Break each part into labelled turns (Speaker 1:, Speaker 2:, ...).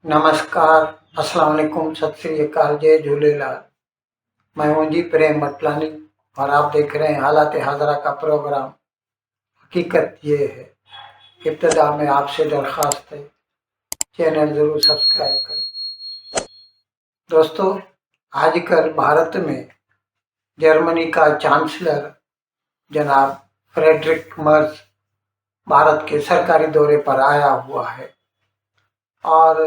Speaker 1: नमस्कार, अस्सलाम वालेकुम, सत श्री अकाल, जय झूलेलाल। मैं हूं जी प्रेम मटलानी और आप देख रहे हैं हालात हाजरा का प्रोग्राम। हकीकत ये है, इब्तदा में आपसे दरख्वास्त है, चैनल ज़रूर सब्सक्राइब करें। दोस्तों, आजकल भारत में जर्मनी का चांसलर जनाब फ्रेडरिक मर्ज भारत के सरकारी दौरे पर आया हुआ है और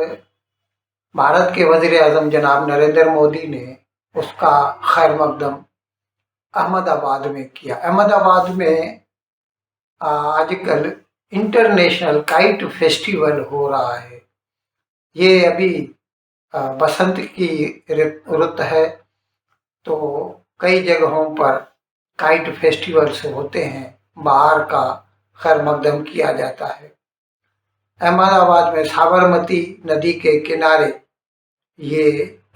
Speaker 1: भारत के वज़ीर आज़म जनाब नरेंद्र मोदी ने उसका खैर मकदम अहमदाबाद में किया। अहमदाबाद में आजकल इंटरनेशनल काइट फेस्टिवल हो रहा है। ये अभी बसंत की रुत है, तो कई जगहों पर काइट फेस्टिवल्स होते हैं, बाहर का खैर मकदम किया जाता है। अहमदाबाद में साबरमती नदी के किनारे ये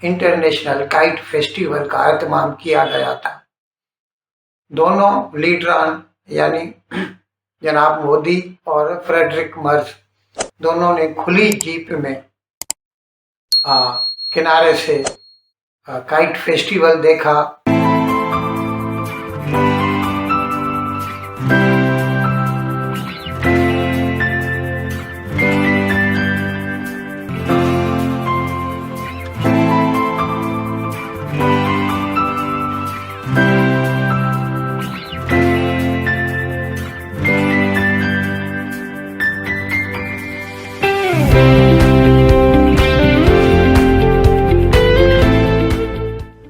Speaker 1: इंटरनेशनल काइट फेस्टिवल का एहतमाम किया गया था। दोनों लीडरान यानी जनाब मोदी और फ्रेडरिक मर्ज दोनों ने खुली जीप में किनारे से काइट फेस्टिवल देखा।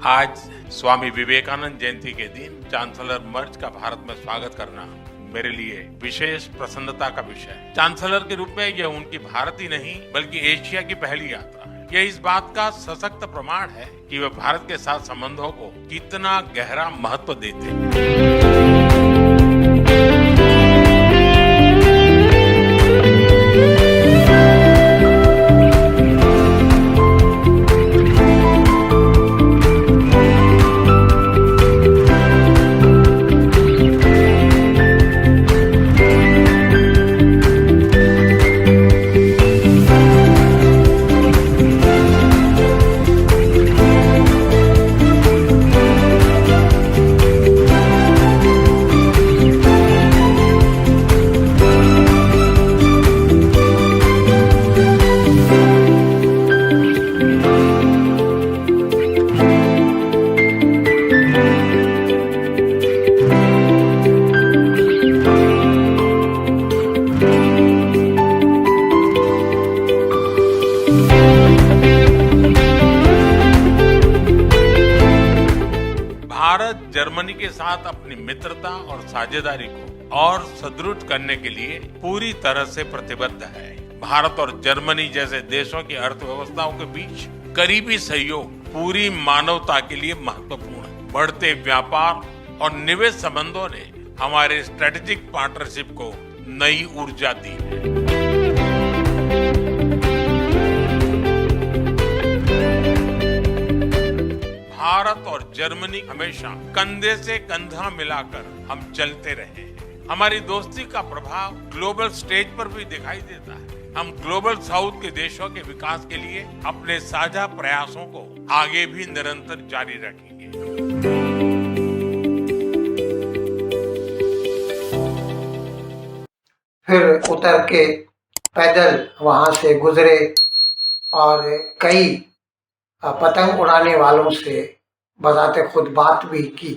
Speaker 2: आज स्वामी विवेकानंद जयंती के दिन चांसलर मर्ज का भारत में स्वागत करना मेरे लिए विशेष प्रसन्नता का विषय है। चांसलर के रूप में यह उनकी भारत ही नहीं बल्कि एशिया की पहली यात्रा है। यह इस बात का सशक्त प्रमाण है कि वे भारत के साथ संबंधों को कितना गहरा महत्व देते हैं। भारत जर्मनी के साथ अपनी मित्रता और साझेदारी को और सुदृढ़ करने के लिए पूरी तरह से प्रतिबद्ध है। भारत और जर्मनी जैसे देशों की अर्थव्यवस्थाओं के बीच करीबी सहयोग पूरी मानवता के लिए महत्वपूर्ण है। बढ़ते व्यापार और निवेश संबंधों ने हमारे स्ट्रेटेजिक पार्टनरशिप को नई ऊर्जा दी है। भारत और जर्मनी हमेशा कंधे से कंधा मिलाकर हम चलते रहे हैं। हमारी दोस्ती का प्रभाव ग्लोबल स्टेज पर भी दिखाई देता है। हम ग्लोबल साउथ के देशों के विकास के लिए अपने साझा प्रयासों को आगे भी निरंतर जारी रखेंगे।
Speaker 1: फिर उतर के पैदल वहां से गुजरे और कई पतंग उड़ाने वालों से बजाते खुद बात भी की।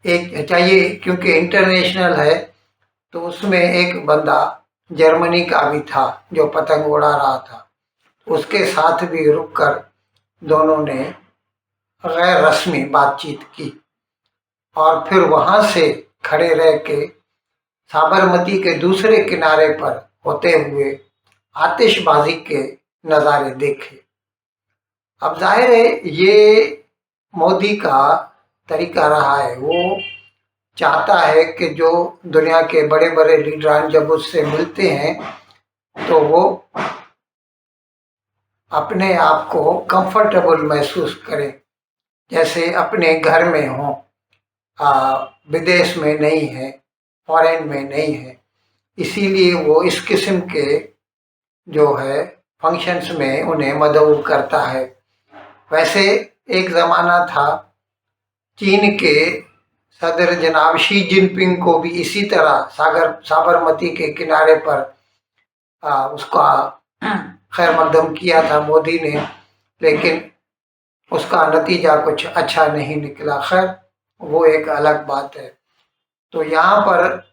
Speaker 1: एक चाहिए क्योंकि इंटरनेशनल है, तो उसमें एक बंदा जर्मनी का भी था जो पतंग उड़ा रहा था। उसके साथ भी रुककर दोनों ने गैर रस्मी बातचीत की और फिर वहां से खड़े रह के साबरमती के दूसरे किनारे पर होते हुए आतिशबाजी के नज़ारे देखे। अब जाहिर है ये मोदी का तरीका रहा है। वो चाहता है कि जो दुनिया के बड़े बड़े लीडरान जब उससे मिलते हैं तो वो अपने आप को कंफर्टेबल महसूस करें, जैसे अपने घर में हों, विदेश में नहीं है, फॉरेन में नहीं है। इसीलिए वो इस किस्म के जो है फंक्शंस में उन्हें मदऊ करता है। वैसे एक ज़माना था चीन के सदर जनाब शी जिनपिंग को भी इसी तरह साबरमती के किनारे पर उसका खैर मकदम किया था मोदी ने, लेकिन उसका नतीजा कुछ अच्छा नहीं निकला। खैर वो एक अलग बात है। तो यहाँ पर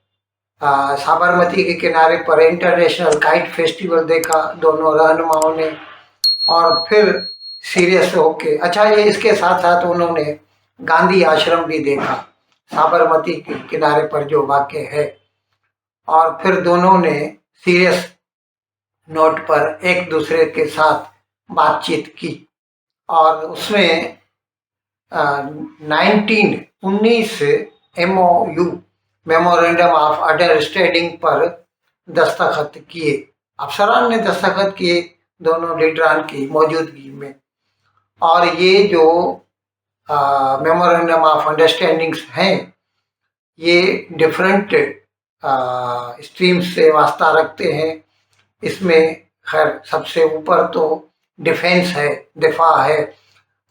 Speaker 1: साबरमती के किनारे पर इंटरनेशनल काइट फेस्टिवल देखा दोनों रहनुमाओं ने, और फिर सीरियस होके अच्छा ये इसके साथ साथ उन्होंने गांधी आश्रम भी देखा साबरमती के किनारे पर जो वाक़ है, और फिर दोनों ने सीरियस नोट पर एक दूसरे के साथ बातचीत की, और उसमें 19 MOU मेमोरेंडम ऑफ अंडरस्टैंडिंग पर दस्तखत किए। अफसरान ने दस्तखत किए दोनों लीडरान की मौजूदगी में। और ये जो मेमोरेंडम ऑफ अंडरस्टैंडिंग्स हैं ये डिफरेंट स्ट्रीम्स से वास्ता रखते हैं। इसमें खैर सबसे ऊपर तो डिफेंस है, दिफा है।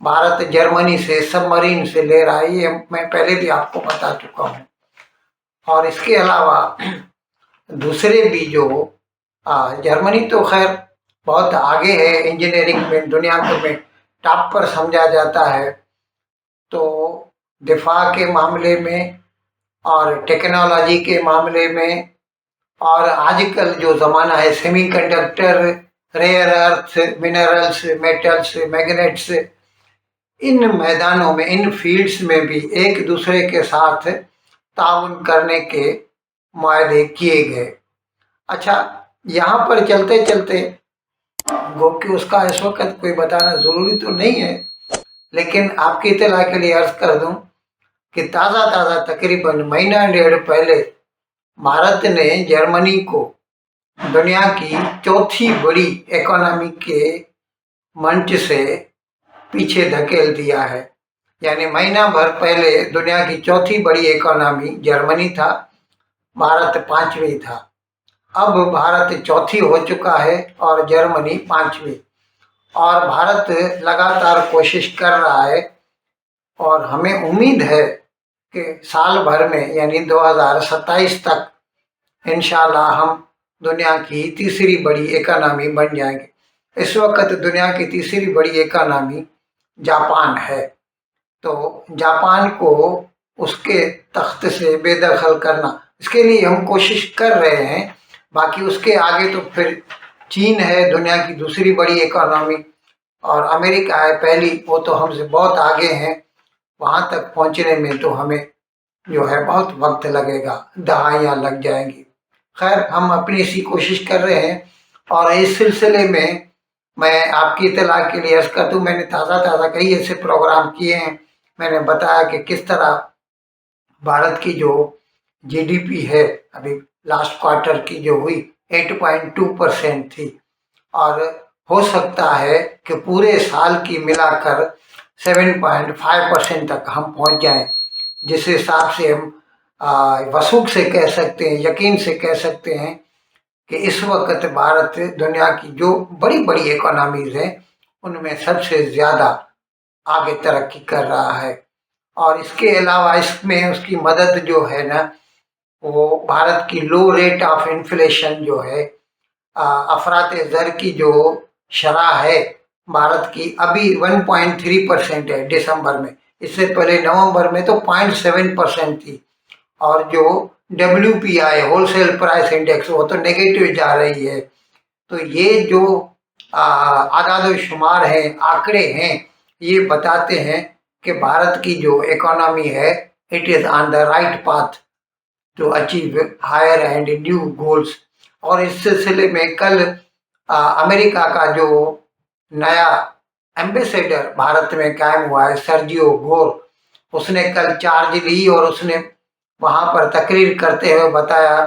Speaker 1: भारत जर्मनी से सबमरीन से ले रहा है, ये मैं पहले भी आपको बता चुका हूँ। और इसके अलावा दूसरे भी जो जर्मनी तो खैर बहुत आगे है इंजीनियरिंग में, दुनिया में टॉप पर समझा जाता है। तो दिफा के मामले में और टेक्नोलॉजी के मामले में, और आजकल जो ज़माना है semiconductor, rare earth, minerals, metals, magnets, इन मैदानों में, इन फील्ड्स में भी एक दूसरे के साथ ताउन करने के मायदे किए गए। अच्छा, यहाँ पर चलते चलते गो कि उसका इस वक्त कोई बताना ज़रूरी तो नहीं है, लेकिन आपकी इत्तला के लिए अर्ज़ कर दूं कि ताज़ा तकरीबन महीना डेढ़ पहले भारत ने जर्मनी को दुनिया की चौथी बड़ी इकोनॉमी के मंच से पीछे धकेल दिया है। यानी महीना भर पहले दुनिया की चौथी बड़ी इकोनॉमी जर्मनी था, भारत पांचवी था। अब भारत चौथी हो चुका है और जर्मनी पांचवी, और भारत लगातार कोशिश कर रहा है, और हमें उम्मीद है कि साल भर में यानी 2027 तक इंशाल्लाह हम दुनिया की तीसरी बड़ी इकोनॉमी बन जाएंगे। इस वक्त दुनिया की तीसरी बड़ी इकोनॉमी जापान है। तो जापान को उसके तख्त से बेदखल करना, इसके लिए हम कोशिश कर रहे हैं। बाकी उसके आगे तो फिर चीन है दुनिया की दूसरी बड़ी इकोनॉमी, और अमेरिका है पहली, वो तो हमसे बहुत आगे हैं। वहाँ तक पहुँचने में तो हमें जो है बहुत वक्त लगेगा, दहाइयाँ लग जाएंगी। खैर हम अपनी इसी कोशिश कर रहे हैं, और इस सिलसिले में मैं आपकी इत्तला के लिए अर्ज़ कर दूँ, मैंने ताज़ा कई ऐसे प्रोग्राम किए हैं। मैंने बताया कि किस तरह भारत की जो GDP है अभी लास्ट क्वार्टर की जो हुई 8.2% थी, और हो सकता है कि पूरे साल की मिलाकर 7.5% तक हम पहुंच जाएं। जिस हिसाब से हम वसूख से कह सकते हैं, यकीन से कह सकते हैं कि इस वक्त भारत दुनिया की जो बड़ी बड़ी इकोनॉमीज़ हैं उनमें सबसे ज़्यादा आगे तरक्की कर रहा है। और इसके अलावा इसमें उसकी मदद जो है ना, वो भारत की लो रेट ऑफ इन्फ्लेशन जो है, अफरात ज़र की जो शरह है भारत की अभी 1.3% है दिसंबर में। इससे पहले नवंबर में तो 0.7% थी, और जो WPI होलसेल प्राइस इंडेक्स वो तो नेगेटिव जा रही है। तो ये जो आदाद शुमार हैं, आंकड़े हैं, ये बताते हैं कि भारत की जो इकोनॉमी है it is on the right path to achieve higher and new goals. और इस सिलसिले में कल अमेरिका का जो नया एम्बेसडर भारत में कायम हुआ है सर्जियो गोर, उसने कल चार्ज ली, और उसने वहाँ पर तकरीर करते हुए बताया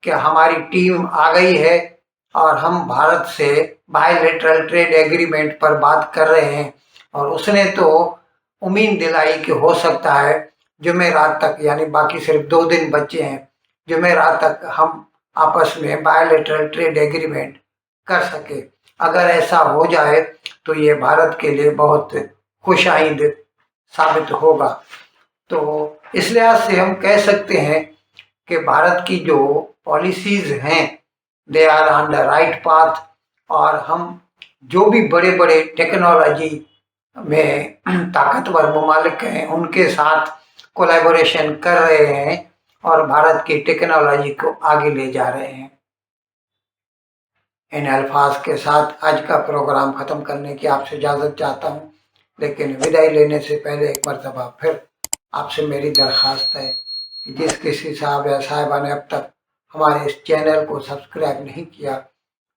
Speaker 1: कि हमारी टीम आ गई है और हम भारत से बायलैटरल ट्रेड एग्रीमेंट पर बात कर रहे हैं। और उसने तो उम्मीद दिलाई कि हो सकता है जुमेरात तक, यानी बाकी सिर्फ 2 दिन बचे हैं, जुमेरात तक हम आपस में बायलैटरल ट्रेड एग्रीमेंट कर सके। अगर ऐसा हो जाए तो ये भारत के लिए बहुत खुशाइंद साबित होगा। तो इस लिहाज से हम कह सकते हैं कि भारत की जो पॉलिसीज हैं they are on the right path, और हम जो भी बड़े बड़े टेक्नोलॉजी में ताकतवर ममालिक हैं उनके साथ कोलैबोरेशन कर रहे हैं और भारत की टेक्नोलॉजी को आगे ले जा रहे हैं। इन अल्फाज के साथ आज का प्रोग्राम ख़त्म करने की आपसे इजाज़त चाहता हूँ, लेकिन विदाई लेने से पहले एक मरतबा फिर आपसे मेरी दरख्वास्त है कि जिस किसी साहब या साहिबा ने अब तक हमारे इस चैनल को सब्सक्राइब नहीं किया,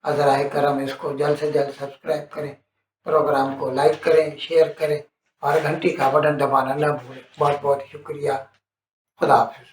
Speaker 1: अज़राए करम इसको जल्द से जल्द सब्सक्राइब करें, प्रोग्राम को लाइक करें, शेयर करें और घंटी का बटन दबाना न भूलें। बहुत बहुत शुक्रिया। खुदा हाफिज़।